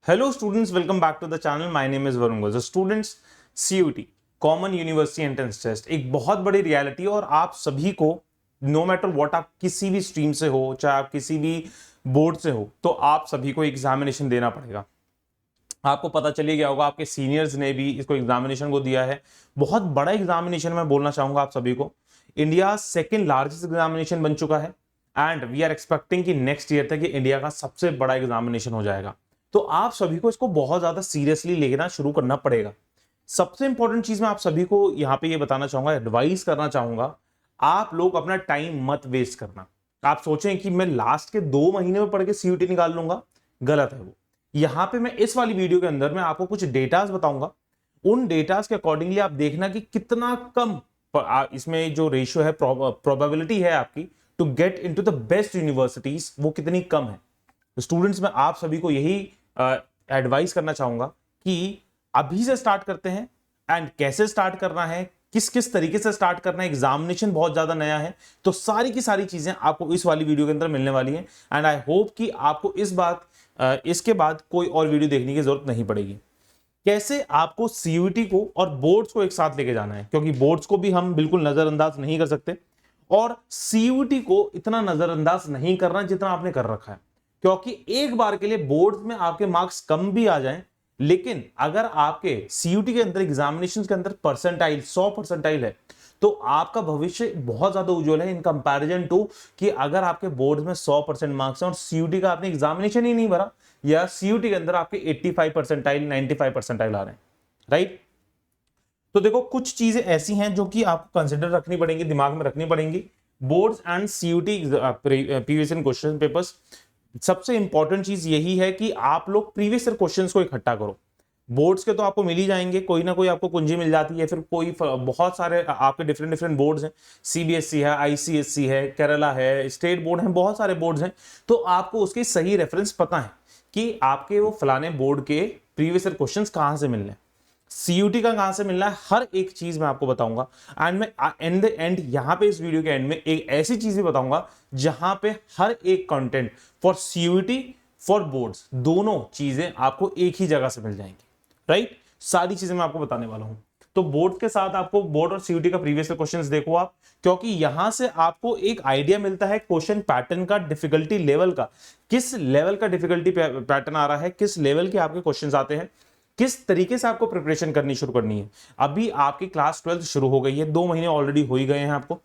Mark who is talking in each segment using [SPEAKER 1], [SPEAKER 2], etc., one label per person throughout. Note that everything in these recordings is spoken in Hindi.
[SPEAKER 1] Hello students, welcome back to the channel. My name is Varun Ghosh. Students, CUT common university entrance test एक बहुत बड़ी रियलिटी है और आप सभी को नो मैटर व्हाट आप किसी भी स्ट्रीम से हो, चाहे आप किसी भी बोर्ड से हो, तो आप सभी को एग्जामिनेशन देना पड़ेगा। आपको पता चली गया होगा, आपके सीनियर्स ने भी इसको एग्जामिनेशन को दिया है। बहुत बड़ा एग्जामिनेशन मैं बोलना चाहूंगा आप सभी को। इंडिया सेकेंड लार्जेस्ट एग्जामिनेशन बन चुका है एंड वी आर एक्सपेक्टिंग कि नेक्स्ट ईयर तक ये इंडिया का सबसे बड़ा एग्जामिनेशन हो जाएगा। तो आप सभी को इसको बहुत ज्यादा सीरियसली लेना शुरू करना पड़ेगा। सबसे इंपॉर्टेंट चीज मैं आप सभी को यहां पे ये बताना चाहूंगा, एडवाइस करना चाहूंगा, आप लोग अपना टाइम मत वेस्ट करना। आप सोचें कि मैं लास्ट के 2 महीने में पढ़ के सीयूटी निकाल लूंगा, गलत है वो। यहां पे मैं इस वाली वीडियो के अंदर मैं आपको कुछ डेटास बताऊंगा। उन डेटास के अकॉर्डिंगली आप देखना कि कितना कम इसमें जो रेशियो है, प्रोबेबिलिटी है आपकी to get into the best universities, वो कितनी कम है। स्टूडेंट्स मैं आप सभी को यही एडवाइस करना चाहूंगा कि अभी से स्टार्ट करते हैं एंड कैसे स्टार्ट करना है, किस किस तरीके से स्टार्ट करना है। एग्जामिनेशन बहुत ज्यादा नया है, तो सारी की सारी चीजें आपको इस वाली वीडियो के अंदर मिलने वाली हैं एंड आई होप कि आपको इसके बाद कोई और वीडियो देखने की जरूरत नहीं पड़ेगी। कैसे आपको सीयूटी को और बोर्ड्स को एक साथ लेके जाना है, क्योंकि बोर्ड्स को भी हम बिल्कुल नजरअंदाज नहीं कर सकते और सीयूटी को इतना नजरअंदाज नहीं करना जितना आपने कर रखा है। क्योंकि एक बार के लिए बोर्ड में आपके मार्क्स कम भी आ जाएं, लेकिन अगर आपके सीयूटी के अंदर एग्जामिनेशन के अंदर परसेंटाइल 100 परसेंटाइल है, तो आपका भविष्य बहुत ज्यादा उज्जवल है इन कंपैरिजन टू कि अगर आपके बोर्ड में 100% मार्क्स हैं और सीयूटी का आपने एग्जामिनेशन ही नहीं भरा, या सीयूटी के अंदर आपके 85 परसेंटाइल 95 परसेंटाइल आ रहे हैं, राइट। तो देखो, कुछ चीजें ऐसी हैं जो कि आपको कंसिडर रखनी पड़ेंगी, दिमाग में रखनी पड़ेंगी। Boards and CUT previous year question papers, सबसे इंपॉर्टेंट चीज यही है कि आप लोग प्रीवियस ईयर क्वेश्चंस को इकट्ठा करो। बोर्ड्स के तो आपको मिल ही जाएंगे, कोई ना कोई आपको कुंजी मिल जाती है, फिर कोई बहुत सारे आपके डिफरेंट डिफरेंट बोर्ड्स हैं, सीबीएसई है, आईसीएसई है, केरला है, स्टेट बोर्ड है, बहुत सारे बोर्ड्स हैं। तो आपको उसके सही रेफरेंस पता है कि आपके वो फलाने बोर्ड के प्रीवियस ईयर क्वेश्चंस कहां से मिलने हैं, सीयूटी का कहां से मिलना है, हर एक चीज मैं आपको बताऊंगा। एंड मैं एंड द एंड यहां पे इस वीडियो के एंड में एक ऐसी चीज भी बताऊंगा जहां पे हर एक content for CUT for boards, दोनों चीजें आपको एक ही जगह से मिल जाएंगी, राइट। सारी चीजें मैं आपको बताने वाला हूं। तो बोर्ड के साथ आपको बोर्ड और सीयूटी का प्रीवियस क्वेश्चंस देखो आप, क्योंकि यहां से आपको एक आइडिया मिलता है क्वेश्चन पैटर्न का, डिफिकल्टी लेवल का, किस लेवल का डिफिकल्टी पैटर्न आ रहा है, किस लेवल के आपके क्वेश्चंस आते हैं, किस तरीके से आपको प्रिपरेशन करनी शुरू करनी है। अभी आपकी क्लास 12 शुरू हो गई है, 2 महीने ऑलरेडी हो ही गए हैं आपको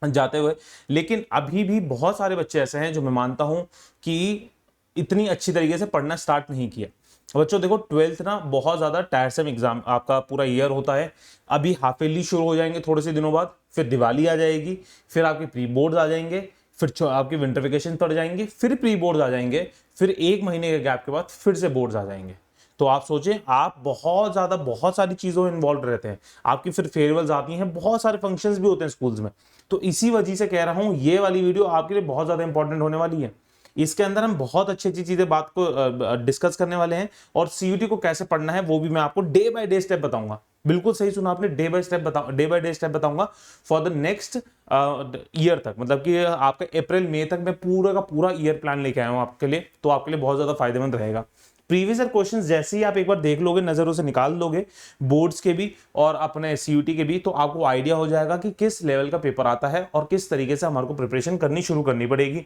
[SPEAKER 1] जाते हुए, लेकिन अभी भी बहुत सारे बच्चे ऐसे हैं जो मैं मानता हूं कि इतनी अच्छी तरीके से पढ़ना स्टार्ट नहीं किया। बच्चों देखो, 12th ना बहुत ज्यादा टायरसम एग्जाम आपका पूरा ईयर होता है। अभी हाफ ईयरली शुरू हो जाएंगे थोड़े से दिनों बाद, फिर दिवाली आ जाएगी, फिर आपके प्री बोर्ड्स आ जाएंगे, फिर आपके विंटर वेकेशन पड़ जाएंगे, फिर प्री बोर्ड्स आ जाएंगे, फिर 1 महीने के गैप के बाद फिर से बोर्ड्स आ जाएंगे। तो आप सोचें, आप बहुत सारी चीजों में इन्वॉल्व रहते हैं, आपकी फिर फेयरवेल्स आती हैं, बहुत सारे फंक्शंस भी होते हैं स्कूल्स में। तो इसी वजह से कह रहा हूं, ये वाली वीडियो आपके लिए बहुत ज्यादा इंपॉर्टेंट होने वाली है। इसके अंदर हम बहुत अच्छी अच्छी चीजें बात को डिस्कस करने वाले हैं और सीयूटी को कैसे पढ़ना है वो भी मैं आपको डे बाय डे स्टेप बताऊंगा। बिल्कुल सही सुना आपने, डे बाय डे स्टेप बताऊंगा फॉर द नेक्स्ट ईयर तक, मतलब कि आपका अप्रैल मई तक मैं पूरा का पूरा ईयर प्लान लेके आया हूं आपके लिए। तो आपके लिए बहुत ज्यादा फायदेमंद रहेगा। प्रीवियस ईयर क्वेश्चंस जैसे ही आप एक बार देख लोगे, नजरों से निकाल लोगे, बोर्ड्स के भी और अपने सीयूटी के भी, तो आपको आइडिया हो जाएगा कि किस लेवल का पेपर आता है और किस तरीके से हमारे को प्रिपरेशन करनी शुरू करनी पड़ेगी।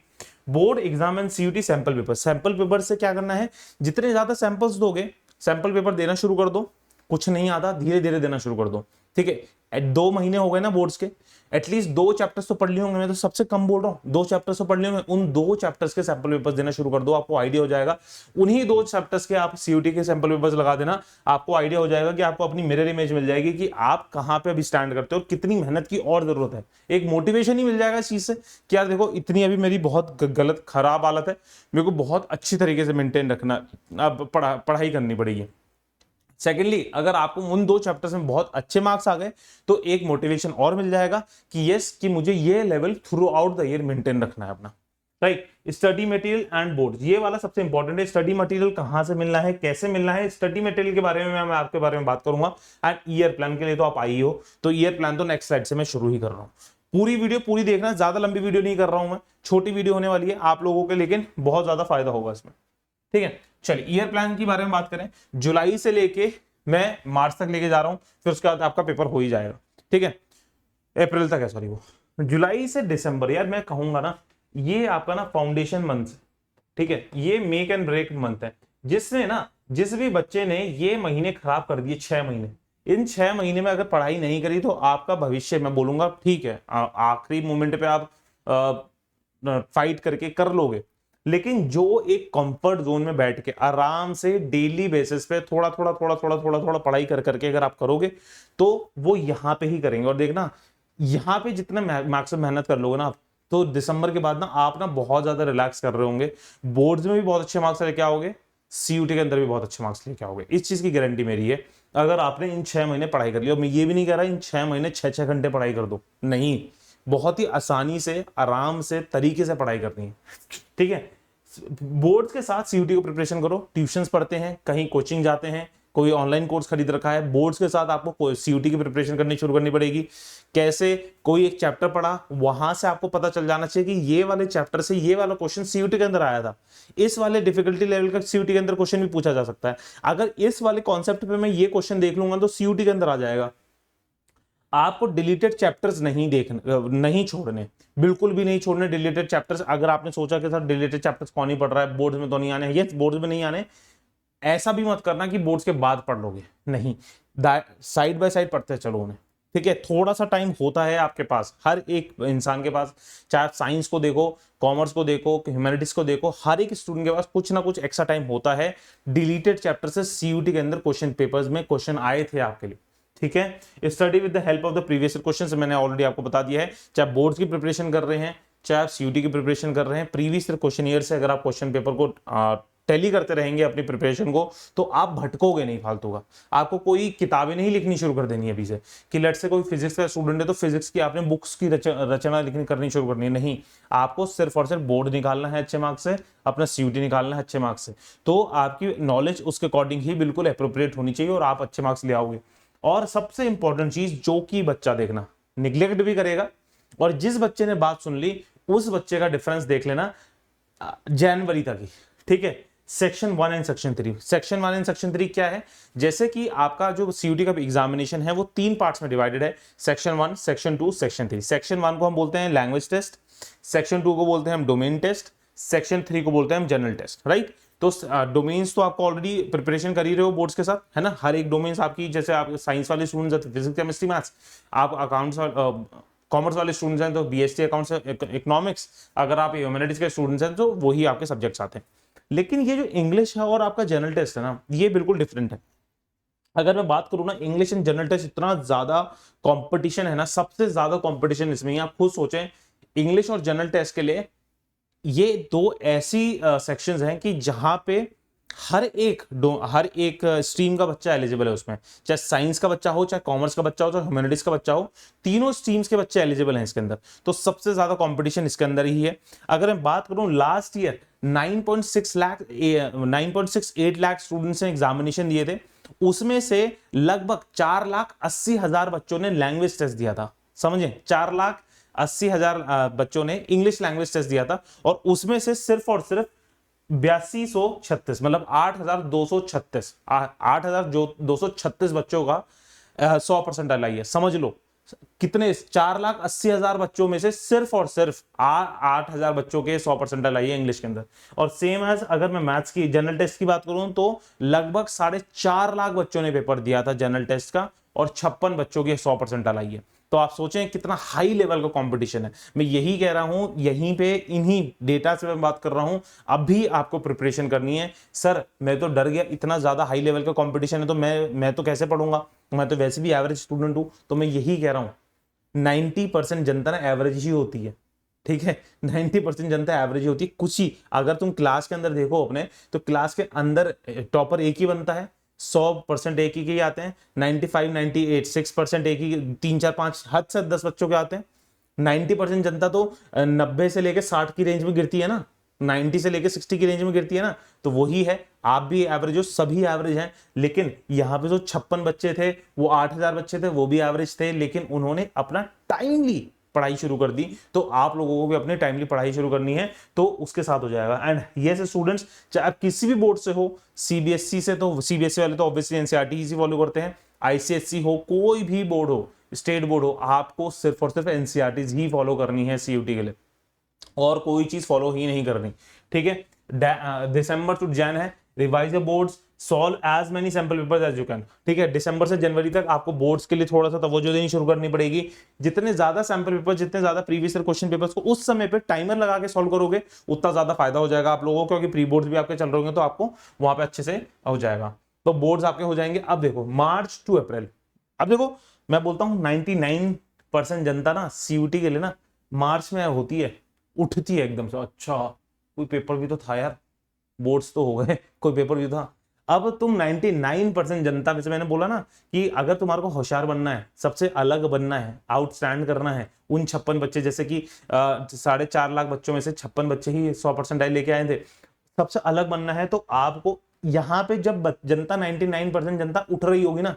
[SPEAKER 1] Board exam and CUT sample paper से क्या करना है, जितने ज्यादा सैंपल्स दोगे, सैंपल पेपर देना शुरू कर दो। कुछ नहीं आता, धीरे धीरे देना शुरू कर दो, ठीक है। 2 महीने हो गए ना बोर्ड्स के, एटलीस्ट 2 चैप्टर्स तो पढ़ लिए होंगे। मैं तो सबसे कम बोल रहा हूं, 2 चैप्टर्स तो पढ़ लिए होंगे। उन 2 चैप्टर्स के सैंपल पेपर्स देना शुरू कर दो, आपको आइडिया हो जाएगा। उन्हीं 2 चैप्टर्स के आप सीयूटी के सैंपल पेपर्स लगा देना, आपको आइडिया हो जाएगा कि आपको अपनी मिरर इमेज मिल जाएगी कि आप कहां पे अभी स्टैंड करते हो और कितनी मेहनत की और जरूरत है। एक मोटिवेशन ही मिल जाएगा इस चीज से कि यार देखो, इतनी अभी मेरी बहुत गलत खराब हालत है, मेरे को बहुत अच्छी तरीके से मेंटेन रखना, अब पढ़ाई करनी पड़ेगी। सेकेंडली, अगर आपको उन 2 चैप्टर्स में बहुत अच्छे मार्क्स आ गए तो एक मोटिवेशन और मिल जाएगा कि यस, कि मुझे ये level through out the year maintain रखना है अपना, right. Study material and board, ये वाला सबसे इंपॉर्टेंट है। स्टडी मटेरियल कहां से मिलना है, कैसे मिलना है, स्टडी मटेरियल के बारे में मैं आपके बारे में बात करूंगा। एंड ईयर प्लान के लिए तो आप आई हो, तो ईयर प्लान तो नेक्स्ट स्लाइड से मैं शुरू ही कर रहा हूं। पूरी वीडियो पूरी देखना, ज्यादा लंबी वीडियो नहीं कर रहा हूं मैं, छोटी वीडियो होने वाली है आप लोगों के, लेकिन बहुत ज्यादा फायदा होगा इसमें, ठीक है। चलिए ईयर प्लान के बारे में बात करें, जुलाई से लेके मैं मार्च तक लेके जा रहा हूं, फिर उसके बाद आपका पेपर हो ही जाएगा, ठीक है, अप्रैल तक है, सॉरी वो जुलाई से दिसंबर, यार मैं कहूंगा ना ये आपका ना फाउंडेशन मंथ, ठीक है, ये मेक एंड ब्रेक मंथ है, जिसने ना जिस भी बच्चे ने ये महीने खराब कर दिए 6 महीने, इन 6 महीने में अगर पढ़ाई नहीं करी तो आपका भविष्य मैं बोलूंगा ठीक है आखिरी मोमेंट पे आप फाइट करके कर लोगे, लेकिन जो एक कंफर्ट जोन में बैठ के आराम से डेली बेसिस पे थोड़ा थोड़ा थोड़ा थोड़ा थोड़ा थोड़ा पढ़ाई कर करके अगर आप करोगे तो वो यहां पे ही करेंगे। और देखना यहां पे जितना मैक्सिमम मेहनत कर लोगे ना आप, तो दिसंबर के बाद ना आप ना बहुत ज्यादा रिलैक्स कर रहे होंगे, बोर्ड्स में भी बहुत अच्छे मार्क्स लेके आओगे, सीयूटी के अंदर भी बहुत अच्छे मार्क्स लेके आओगे, इस चीज की गारंटी मेरी है। अगर आपने इन 6 महीने पढ़ाई कर ली, और मैं ये भी नहीं कह रहा इन 6 महीने 6-6 घंटे पढ़ाई कर दो, नहीं, बहुत ही आसानी से आराम से तरीके से पढ़ाई करनी है, ठीक है। बोर्ड्स के साथ सीयूटी को प्रिपरेशन करो, ट्यूशंस पढ़ते हैं, कहीं कोचिंग जाते हैं, कोई ऑनलाइन कोर्स खरीद रखा है, बोर्ड्स के साथ आपको सीयूटी की प्रिपरेशन करनी शुरू करनी पड़ेगी। कैसे, कोई एक चैप्टर पढ़ा, वहां से आपको पता चल जाना चाहिए कि ये वाले चैप्टर से ये वाला क्वेश्चन सीयूटी के अंदर आया था, इस वाले डिफिकल्टी लेवल का सीयूटी के अंदर क्वेश्चन भी पूछा जा सकता है, अगर इस वाले कॉन्सेप्ट पे मैं ये क्वेश्चन देख लूंगा तो सीयूटी के अंदर आ जाएगा। आपको डिलीटेड चैप्टर्स नहीं छोड़ने, बिल्कुल भी नहीं छोड़ने डिलीटेड चैप्टर्स। अगर आपने सोचा कि सर डिलीटेड चैप्टर्स कौन ही पढ़ रहा है, बोर्ड्स में तो नहीं आने, यस बोर्ड्स में नहीं आने, ऐसा भी मत करना कि बोर्ड्स के बाद पढ़ लोगे, नहीं, साइड बाय साइड पढ़ते चलो उन्हें, ठीक है। थोड़ा सा टाइम होता है आपके पास, हर एक इंसान के पास, चाहे आप साइंस को देखो, कॉमर्स को देखो, ह्यूमैनिटीज को देखो, हर एक स्टूडेंट के पास कुछ ना कुछ एक्स्ट्रा टाइम होता है। डिलीटेड चैप्टर से सीयूटी के अंदर क्वेश्चन पेपर्स में क्वेश्चन आए थे आपके लिए, ठीक है। Study with the help of the previous questions, मैंने ऑलरेडी आपको बता दिया है, चाहे बोर्ड्स की प्रिपरेशन कर रहे हैं, चाहे आप सीयूटी की प्रिपरेशन कर रहे हैं, प्रीवियस क्वेश्चन ईयर से अगर आप क्वेश्चन पेपर को टैली करते रहेंगे अपनी प्रिपरेशन को, तो आप भटकोगे नहीं फालतू का। आपको कोई किताबें नहीं लिखनी शुरू कर देनी है अभी से, कि लेट से कोई फिजिक्स का स्टूडेंट है तो फिजिक्स की आपने बुक्स की रचना लिखनी करनी शुरू करनी है, नहीं, आपको सिर्फ और सिर्फ बोर्ड निकालना है अच्छे मार्क्स से, अपना सीयूटी निकालना है अच्छे मार्क्स से, तो आपकी नॉलेज उसके अकॉर्डिंग ही बिल्कुल अप्रोप्रिएट होनी चाहिए और आप अच्छे मार्क्स ले आओगे। और सबसे इंपॉर्टेंट चीज, जो कि बच्चा देखना निग्लेक्ट भी करेगा, और जिस बच्चे ने बात सुन ली उस बच्चे का डिफरेंस देख लेना जनवरी तक ही, ठीक है। Section 1 and section 3, section 1 and section 3 क्या है, जैसे कि आपका जो सीयूटी का एग्जामिनेशन है वो 3 पार्ट्स में डिवाइडेड है, सेक्शन 1, सेक्शन 2, सेक्शन 3। सेक्शन 1 को हम बोलते हैं लैंग्वेज टेस्ट, सेक्शन 2 को बोलते हैं हम डोमेन टेस्ट, सेक्शन 3 को बोलते हैं हम जनरल टेस्ट, राइट। तो डोमेन्स तो आपको ऑलरेडी प्रिपरेशन कर ही रहे हो बोर्ड्स के साथ, है ना, हर एक डोमेन्स आपकी, जैसे आप साइंस वाले स्टूडेंट्स फिजिक्स केमिस्ट्री मैथ्स, आप अकाउंट्स कॉमर्स वाले स्टूडेंट्स हैं तो बीएसटी अकाउंट्स इकोनॉमिक्स, अगर आप ह्यूमैनिटीज के स्टूडेंट्स हैं तो वही आपके सब्जेक्ट्स आते हैं। लेकिन ये जो इंग्लिश है और आपका जनरल टेस्ट है ना, ये बिल्कुल डिफरेंट है। अगर मैं बात करूं ना, इंग्लिश एंड जनरल टेस्ट इतना ज्यादा कंपटीशन है ना, सबसे ज्यादा कंपटीशन इसमें ही, आप खुद सोचें इंग्लिश और जनरल टेस्ट के लिए ये दो ऐसी सेक्शंस हैं कि जहां पे हर एक स्ट्रीम का बच्चा एलिजिबल है उसमें, चाहे साइंस का बच्चा हो, चाहे कॉमर्स का बच्चा हो, चाहे ह्यूमैनिटीज का बच्चा हो, तीनों स्ट्रीम्स के बच्चे एलिजिबल हैं इसके अंदर, तो सबसे ज्यादा कंपटीशन इसके अंदर ही है। अगर मैं बात करूं लास्ट ईयर 9.68 लाख स्टूडेंट्स ने एग्जामिनेशन दिए थे, उसमें से लगभग 4,80,000 बच्चों ने लैंग्वेज टेस्ट दिया था, समझे, 4,80,000 बच्चों ने इंग्लिश लैंग्वेज टेस्ट दिया था, और उसमें से सिर्फ और सिर्फ 8236, मतलब 8,236 बच्चों का 100% आई है। समझ लो कितने, 4,80,000 बच्चों में से सिर्फ और सिर्फ 8,000 बच्चों के 100% आई है इंग्लिश के अंदर। और सेम एज अगर मैं मैथ्स की जनरल टेस्ट की बात करूं तो लगभग 4.5 लाख बच्चों ने पेपर दिया था जनरल टेस्ट का, और 56 बच्चों की 100% आई है। तो आप सोचें कितना हाई लेवल का कंपटीशन है। मैं यही कह रहा हूं, यहीं पे इन्हीं डेटा से मैं बात कर रहा हूं, अब भी आपको प्रिपरेशन करनी है। सर मैं तो डर गया, इतना ज्यादा हाई लेवल का कंपटीशन है तो मैं तो कैसे पढ़ूंगा, मैं तो वैसे भी एवरेज स्टूडेंट हूं। तो मैं यही कह रहा हूं 90% जनता ना एवरेज ही होती है, ठीक है, 90% जनता एवरेज ही होती है। कुछ ही अगर तुम क्लास के अंदर देखो अपने, तो क्लास के अंदर टॉपर एक ही बनता है, 100% एक ही के आते हैं, 95, 98, 6% एक ही, 3, 4, 5 हद से 10 बच्चों के आते हैं। 90% जनता तो 90 से लेकर 60 की रेंज में गिरती है ना, 90 से लेकर 60 की रेंज में गिरती है ना, तो वही है। आप भी एवरेज हो, सभी एवरेज हैं। लेकिन यहाँ पे जो 56 बच्चे थे, वो 8,000 बच्चे थे, वो भी एवरेज थे, लेकिन उन्होंने अपना पढ़ाई शुरू कर दी, तो आप लोगों को भी अपने टाइमली पढ़ाई शुरू करनी है, तो उसके साथ हो जाएगा। एंड ये से स्टूडेंट्स, चाहे आप किसी भी बोर्ड से हो, सीबीएसई से, तो सीबीएसई वाले तो ऑब्वियसली एनसीईआरटी ही फॉलो करते हैं, आईसीएसई हो, कोई भी बोर्ड हो, स्टेट बोर्ड हो, आपको सिर्फ और सिर्फ एनसीईआरटी ही फॉलो करनी है सीयूटी के लिए, और कोई चीज फॉलो ही नहीं करनी, ठीक है। दिसंबर टू जैन है, revise the boards, solve as many sample papers as you can, ठीक है। दिसंबर से जनवरी तक आपको बोर्ड्स के लिए थोड़ा सा तवज्जो देनी शुरू करनी पड़ेगी। जितने ज्यादा सैंपल पेपर, जितने ज्यादा प्रीवियस ईयर क्वेश्चन पेपर्स को उस समय पे टाइमर लगा के सॉल्व करोगे, उतना ज्यादा फायदा हो जाएगा आप लोगों को, क्योंकि प्री बोर्ड्स भी आपके चल रहे होंगे, तो आपको वहां पे अच्छे से हो जाएगा। तो बोर्ड्स आपके हो जाएंगे। अब देखो मार्च टू अप्रैल, अब देखो मैं बोलता हूँ 99% जनता ना सीयूटी के लिए ना मार्च में होती है, उठती है एकदम से, अच्छा कोई पेपर भी तो था यार, बोर्ड्स तो हो गए, कोई पेपर भी था। अब तुम 99% जनता में से, मैंने बोला ना कि अगर तुम्हारे को होशियार बनना है, सबसे अलग बनना है, आउटस्टैंड करना है, उन 56 बच्चे, जैसे कि 4.5 लाख बच्चों में से 56 बच्चे ही 100% लेके आए थे, सबसे अलग बनना है, तो आपको यहाँ पे जब जनता 99% जनता उठ रही होगी ना,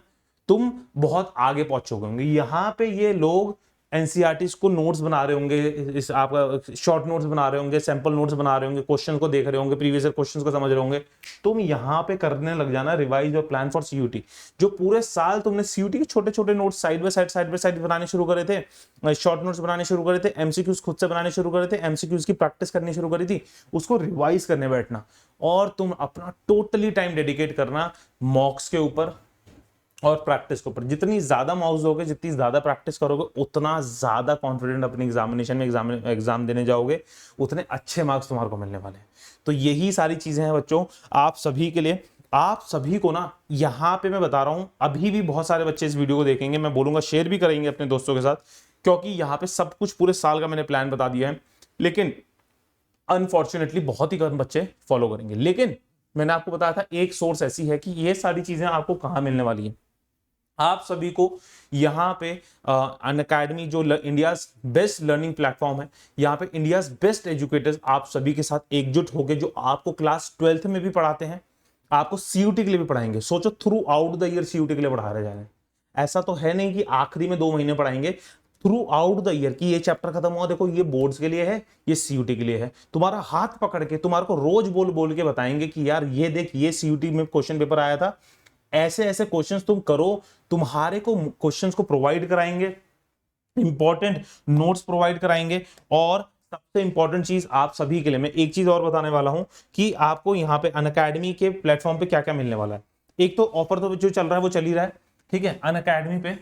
[SPEAKER 1] तुम बहुत आगे पहुंचोगे होंगे। यहाँ पे ये लोग एनसीईआरटीज को नोट्स बना रहे होंगे, इस आपका शॉर्ट नोट्स बना रहे होंगे, सैंपल नोट्स बना रहे होंगे, क्वेश्चन को देख रहे होंगे, प्रीवियस ईयर क्वेश्चंस को समझ रहे होंगे। तुम यहाँ पे करने लग जाना रिवाइज और प्लान फॉर सीयूटी। जो पूरे साल तुमने सीयूटी के छोटे छोटे नोट्स साइड बाय साइड बनाने शुरू करे थे, शॉर्ट नोट्स बनाने शुरू करे थे, एमसीक्यूज खुद से बनाने शुरू करे थे, एमसीक्यूज की प्रैक्टिस करनी शुरू करी थी, उसको रिवाइज करने बैठना, और तुम अपना टोटली टाइम डेडिकेट करना मॉक्स के ऊपर और प्रैक्टिस के ऊपर। जितनी ज्यादा मॉक्स दोगे, जितनी ज्यादा प्रैक्टिस करोगे, उतना ज्यादा कॉन्फिडेंट अपनी एग्जामिनेशन में एग्जाम देने जाओगे, उतने अच्छे मार्क्स तुम्हारे को मिलने वाले हैं। तो यही सारी चीजें हैं बच्चों आप सभी के लिए। आप सभी को ना यहाँ पे मैं बता रहा हूं, अभी भी बहुत सारे बच्चे इस वीडियो को देखेंगे, मैं बोलूंगा शेयर भी करेंगे अपने दोस्तों के साथ, क्योंकि यहाँ पे सब कुछ पूरे साल का मैंने प्लान बता दिया है, लेकिन अनफॉर्चुनेटली बहुत ही कम बच्चे फॉलो करेंगे। लेकिन मैंने आपको बताया था एक सोर्स ऐसी है कि ये सारी चीजें आपको कहाँ मिलने वाली है। आप सभी को यहाँ पे अनअकैडमी, जो इंडिया बेस्ट लर्निंग प्लेटफॉर्म है, यहाँ पे इंडिया बेस्ट एजुकेटर्स आप सभी के साथ एकजुट होके, जो आपको क्लास 12th में भी पढ़ाते हैं, आपको सीयूटी के लिए भी पढ़ाएंगे। सोचो throughout the year CUET के लिए पढ़ा रहे जा रहे हैं। ऐसा तो है नहीं कि आखिरी में 2 महीने पढ़ाएंगे, थ्रू आउट द ईयर, कि ये चैप्टर खत्म हुआ, देखो ये बोर्ड्स के लिए है, ये सीयूटी के लिए है। तुम्हारा हाथ पकड़ के तुम्हारे को रोज बोल बोल के बताएंगे कि यार ये देख, ये सीयूटी में क्वेश्चन पेपर आया था, ऐसे ऐसे क्वेश्चंस तुम करो, तुम्हारे को क्वेश्चंस को प्रोवाइड कराएंगे, इंपॉर्टेंट नोट्स प्रोवाइड कराएंगे। और सबसे इंपॉर्टेंट चीज आप सभी के लिए मैं एक चीज और बताने वाला हूं कि आपको यहाँ पे अनअकैडमी के प्लेटफॉर्म पे क्या क्या मिलने वाला है। एक तो ऑफर तो जो चल रहा है वो चल ही रहा है, ठीक है। अनअकैडमी पे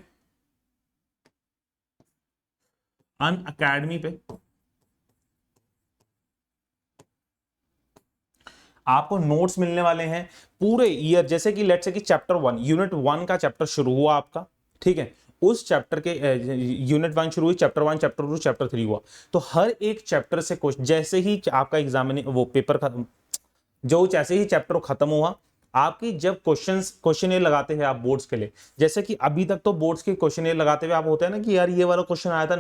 [SPEAKER 1] आपको नोट्स मिलने वाले हैं पूरे ईयर। जैसे कि लेट्स से कि चैप्टर 1 यूनिट 1 का चैप्टर शुरू हुआ आपका, ठीक है, उस चैप्टर के यूनिट 1 शुरू हुई, चैप्टर 1, चैप्टर 2, चैप्टर 3 हुआ, तो हर एक चैप्टर से क्वेश्चन, जैसे ही आपका एग्जामिन वो पेपर खत्म, जो जैसे ही चैप्टर खत्म हुआ, आपकी जब क्वेश्चन लगाते हैं आप बोर्ड्स के लिए, जैसे कि अभी तक तो बोर्ड्स के क्वेश्चन लगाते हुए आप होते हैं ना कि यार ये वाला क्वेश्चन आया था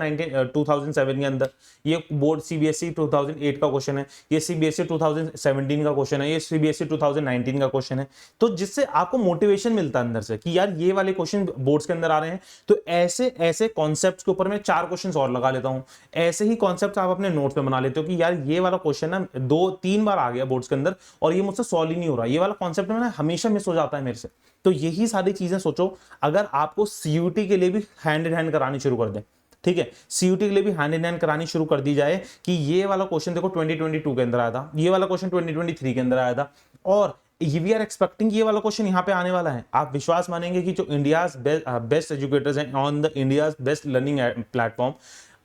[SPEAKER 1] 2007 के अंदर, ये बोर्ड सीबीएसई 2008 का क्वेश्चन है, ये सीबीएसई 2017 का क्वेश्चन है, ये सीबीएसई 2019 का क्वेश्चन है। तो जिससे आपको मोटिवेशन मिलता है अंदर से कि यार ये वाले क्वेश्चन बोर्ड्स के अंदर आ रहे हैं, तो ऐसे ऐसे कॉन्सेप्ट के ऊपर मैं 4 क्वेश्चन और लगा लेता हूं। ऐसे ही कॉन्सेप्ट आप अपने नोट्स में बना लेते हो कि यार ये वाला क्वेश्चन ना 2-3 बार आ गया बोर्ड्स के अंदर और ये मुझसे सॉल्व ही नहीं हो रहा, ये वाला कॉन्सेप्ट में हमेशा मिस हो जाता है मेरे से। तो यही सारी चीजें सोचो, अगर आपको सीयूटी के लिए भी हैंड इन हैंड करानी शुरू कर दें, ठीक है, सीयूटी के लिए भी हैंड इन हैंड करानी शुरू कर दी जाए कि ये वाला क्वेश्चन देखो 2022 के अंदर आया था, ये वाला क्वेश्चन 2023 के अंदर आया था, और वी आर एक्सपेक्टिंग ये वाला क्वेश्चन यहाँ पे आने वाला है। आप विश्वास मानेंगे कि जो इंडिया बेस्ट एजुकेटर्स हैं on the India best learning platform,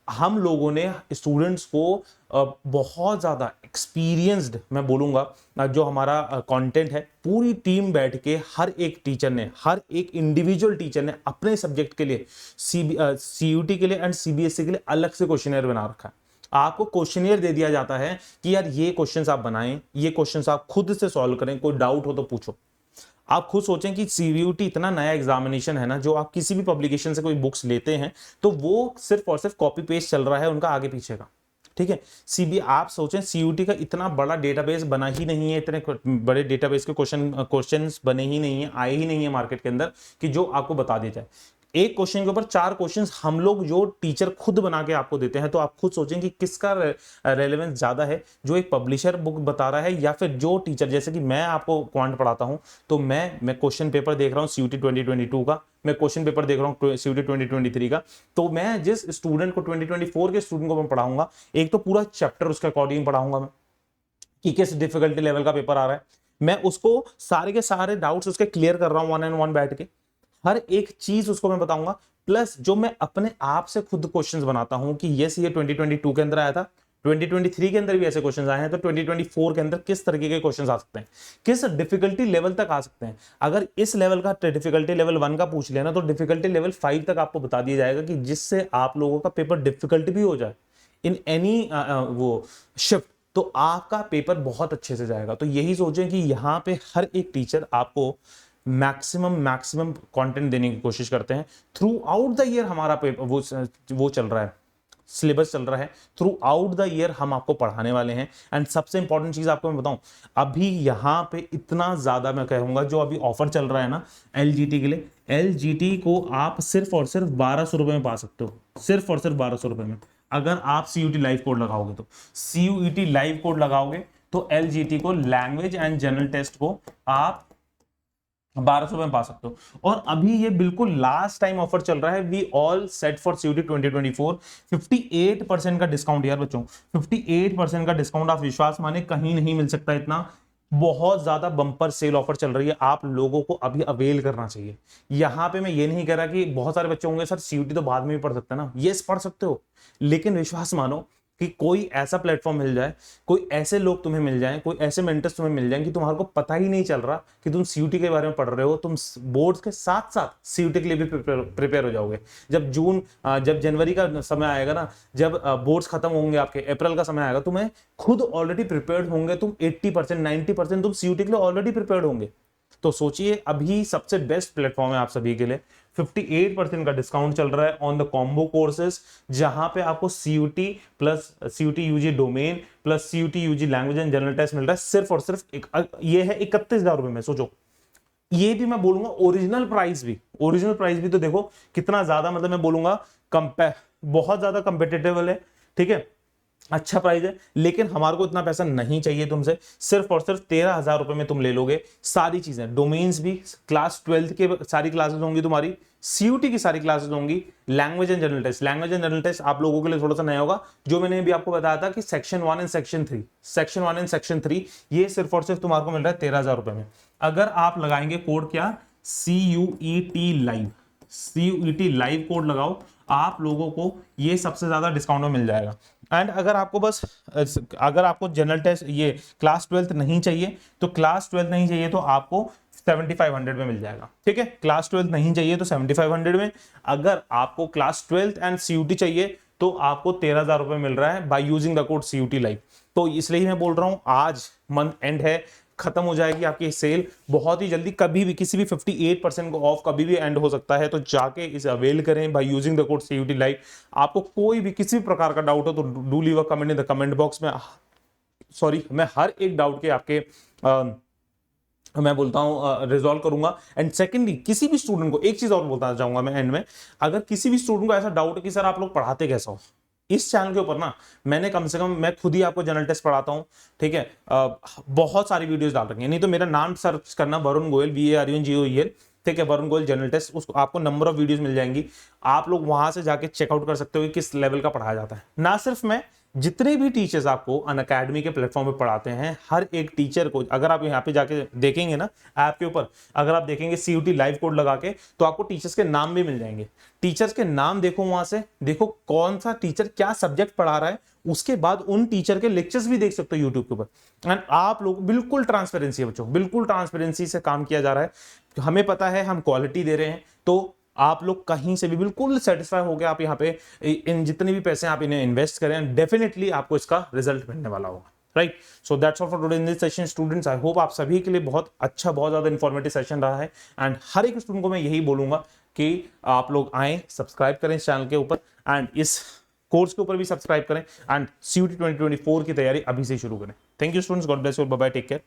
[SPEAKER 1] हम लोगों ने स्टूडेंट्स को बहुत ज़्यादा एक्सपीरियंस्ड, मैं बोलूँगा, जो हमारा कंटेंट है, पूरी टीम बैठ के हर एक टीचर ने, हर एक इंडिविजुअल टीचर ने अपने सब्जेक्ट के लिए, सीयूटी के लिए एंड सीबीएसई के लिए अलग से क्वेश्चनियर बना रखा है। आपको क्वेश्चनियर दे दिया जाता है कि यार ये क्वेश्चंस आप बनाएं, ये क्वेश्चंस आप खुद से सॉल्व करें, कोई डाउट हो तो पूछो। आप खुद सोचें कि सीयूटी इतना नया एग्जामिनेशन है ना, जो आप किसी भी पब्लिकेशन से कोई बुक्स लेते हैं तो वो सिर्फ और सिर्फ कॉपी पेस्ट चल रहा है उनका आगे पीछे का, ठीक है। आप सोचें सीयूटी का इतना बड़ा डेटाबेस बना ही नहीं है, इतने बड़े डेटाबेस के क्वेश्चंस बने ही नहीं है, आए ही नहीं है मार्केट के अंदर कि जो आपको बता दिया जाए। एक क्वेश्चन के ऊपर 4 क्वेश्चंस हम लोग जो टीचर खुद बना के आपको देते हैं, तो आप खुद सोचें कि किसका रेलेवेंस ज्यादा है, जो एक पब्लिशर बुक बता रहा है या फिर जो टीचर, जैसे कि मैं आपको क्वांट पढ़ाता हूं तो मैं क्वेश्चन पेपर देख रहा हूं सीयूटी 2022 का, मैं क्वेश्चन पेपर देख रहा हूं सीयूटी 2023 का, तो मैं जिस स्टूडेंट को 2024 के स्टूडेंट को मैं पढ़ाऊंगा, एक तो पूरा चैप्टर उसके अकॉर्डिंग पढ़ाऊंगा मैं कि किस डिफिकल्टी लेवल का पेपर आ रहा है, मैं उसको सारे के सारे डाउट्स उसके क्लियर कर रहा हूं 1-on-1 बैठ के, हर एक चीज उसको मैं बताऊंगा, प्लस जो मैं अपने आप से खुद क्वेश्चंस बनाता हूं कि यस ये 2022 के अंदर आया था, 2023 के अंदर भी ऐसे क्वेश्चंस आए हैं, तो 2024 के अंदर किस तरीके के क्वेश्चंस आ सकते हैं, किस डिफिकल्टी लेवल तक आ सकते हैं। अगर इस लेवल का डिफिकल्टी लेवल 1 का पूछ लिया ना, तो डिफिकल्टी लेवल 5 तक आपको बता दिया जाएगा कि जिससे आप लोगों का पेपर डिफिकल्ट भी हो जाए इन एनी वो शिफ्ट, तो आपका पेपर बहुत अच्छे से जाएगा। तो यही सोचें कि यहाँ पे हर एक टीचर आपको मैक्सिमम कंटेंट देने की कोशिश करते हैं। थ्रू आउट द ईयर हमारा पेपर वो चल रहा है, सिलेबस चल रहा है, थ्रू आउट द ईयर हम आपको पढ़ाने वाले हैं। एंड सबसे इंपॉर्टेंट चीज आपको मैं बताऊं, अभी यहाँ पे इतना ज्यादा मैं कहूंगा, जो अभी ऑफर चल रहा है ना एलजीटी के लिए, एलजीटी को आप सिर्फ और सिर्फ 1200 रुपए में पा सकते हो, सिर्फ और सिर्फ 1200 रुपए में। अगर आप सीयूटी लाइव कोड लगाओगे, तो सीयूटी लाइव कोड लगाओगे तो एलजीटी को, लैंग्वेज एंड जनरल टेस्ट को आप 1200 में पा सकते हो। और अभी ये बिल्कुल लास्ट टाइम ऑफर चल रहा है, we all set for CUET 2024, 58% का डिस्काउंट यार बच्चों, 58% का डिस्काउंट, आप विश्वास माने कहीं नहीं मिल सकता इतना, बहुत ज्यादा बम्पर सेल ऑफर चल रही है, आप लोगों को अभी अवेल करना चाहिए। यहां पे मैं ये नहीं कह रहा कि बहुत सारे बच्चे होंगे सर सीयूटी तो बाद में भी पढ़ सकते हैं ना, यस पढ़ सकते हो, लेकिन विश्वास मानो कि कोई ऐसा प्लेटफॉर्म मिल जाए, कोई ऐसे लोग तुम्हें मिल जाएं, कोई ऐसे मेंटर्स तुम्हें मिल जाएं कि तुम्हारे को पता ही नहीं चल रहा कि तुम सीयूटी के बारे में पढ़ रहे हो, तुम बोर्ड्स के साथ साथ सीयूटी के लिए भी प्रिपेयर हो जाओगे। जब जनवरी का समय आएगा ना, जब बोर्ड्स खत्म होंगे आपके, अप्रैल का समय आएगा, तुम्हें खुद ऑलरेडी प्रिपेयर्ड होंगे, तुम 80% 90% तुम सीयूटी के लिए ऑलरेडी प्रिपेयर्ड होंगे। तो सोचिए अभी सबसे बेस्ट प्लेटफॉर्म है आप सभी के लिए, 58% का डिस्काउंट चल रहा है ऑन द कॉम्बो कोर्सेज, जहां पे आपको CUET plus CUET UG domain plus CUET UG language and general test मिल रहा है सिर्फ और सिर्फ ये है 31,000 रुपए में। सोचो, ये भी मैं बोलूंगा ओरिजिनल प्राइस भी तो देखो कितना ज्यादा, मतलब मैं बोलूंगा बहुत ज्यादा कंपेटिटिव है, ठीक है, अच्छा प्राइस है, लेकिन हमारे को इतना पैसा नहीं चाहिए तुमसे, सिर्फ और सिर्फ 13,000 रुपए में तुम ले लोगे सारी चीजें, डोमेन्स भी, क्लास 12 के सारी क्लासेस होंगी तुम्हारी, सीयूटी की सारी क्लासेस होंगी, language and general test, language and general test आप लोगों के लिए थोड़ा सा नया होगा, जो मैंने भी आपको बताया था कि सेक्शन 1 एंड सेक्शन 3 ये सिर्फ और सिर्फ तुम्हारे को मिल रहा है 13,000 रुपए में। अगर आप लगाएंगे कोड क्या, CUET लाइव कोड लगाओ, आप लोगों को ये सबसे ज्यादा डिस्काउंट में मिल जाएगा। एंड अगर आपको जनरल टेस्ट ये क्लास 12 नहीं चाहिए, तो आपको 7500 में मिल जाएगा, ठीक है, क्लास 12 नहीं चाहिए तो 7500 में, अगर आपको क्लास 12 एंड सीयूटी चाहिए तो आपको 13,000 रुपए मिल रहा है by using the code CUET live. तो इसलिए मैं बोल रहा हूं, आज मंथ एंड है, खत्म हो जाएगी आपकी सेल बहुत ही जल्दी, कभी भी किसी भी 58% को ऑफ कभी भी एंड हो सकता है, तो जाके इसे अवेल करें by using the code CUET live. आपको कोई भी किसी भी प्रकार का डाउट हो तो do leave a comment in the comment box में, मैं हर एक डाउट के आपके मैं बोलता हूं रिजॉल्व करूंगा। एंड सेकेंडली, किसी भी स्टूडेंट को एक चीज और बोलना चाहूंगा मैं एंड में, अगर किसी भी स्टूडेंट को ऐसा डाउट है कि सर आप लोग पढ़ाते कैसा हो, इस चैनल के ऊपर ना मैंने कम से कम, मैं खुद ही आपको जनरल टेस्ट पढ़ाता हूं, ठीक है, बहुत सारी वीडियोस डाल रखी है, नहीं तो मेरा नाम सर्च करना वरुण गोयल, VARUNGOEL, ठीक है, वरुण गोयल जनरल टेस्ट, उसको आपको नंबर ऑफ वीडियोस मिल जाएंगी, आप लोग वहां से जाके चेकआउट कर सकते हो कि किस लेवल का पढ़ाया जाता है। ना सिर्फ मैं, जितने भी टीचर्स आपको अनअकैडमी के प्लेटफॉर्म पे पढ़ाते हैं, हर एक टीचर को अगर आप यहाँ पे जाके देखेंगे ना ऐप के ऊपर, अगर आप देखेंगे सीयूटी लाइव कोड लगा के, तो आपको टीचर्स के नाम भी मिल जाएंगे। टीचर्स के नाम देखो, वहां से देखो कौन सा टीचर क्या सब्जेक्ट पढ़ा रहा है, उसके बाद उन टीचर के लेक्चर्स भी देख सकते हो यूट्यूब के ऊपर। एंड आप लोग बिल्कुल ट्रांसपेरेंसी है बच्चों, बिल्कुल ट्रांसपेरेंसी से काम किया जा रहा है, हमें पता है हम क्वालिटी दे रहे हैं, तो आप लोग कहीं से भी बिल्कुल सेटिस्फाई हो गए, आप यहाँ पे इन जितने भी पैसे आप इन्हें इन्वेस्ट करें, डेफिनेटली आपको इसका रिजल्ट मिलने वाला होगा, right. So that's all for today in this session students, I hope आप सभी के लिए बहुत अच्छा, बहुत ज्यादा इंफॉर्मेटिव सेशन रहा है। एंड हर एक स्टूडेंट को मैं यही बोलूंगा कि आप लोग आए, सब्सक्राइब करें इस चैनल के ऊपर, एंड इस कोर्स के ऊपर भी सब्सक्राइब करें, एंड सीयूटी 2024 की तैयारी अभी से शुरू करें। Thank you students, god bless you, bye bye, take care.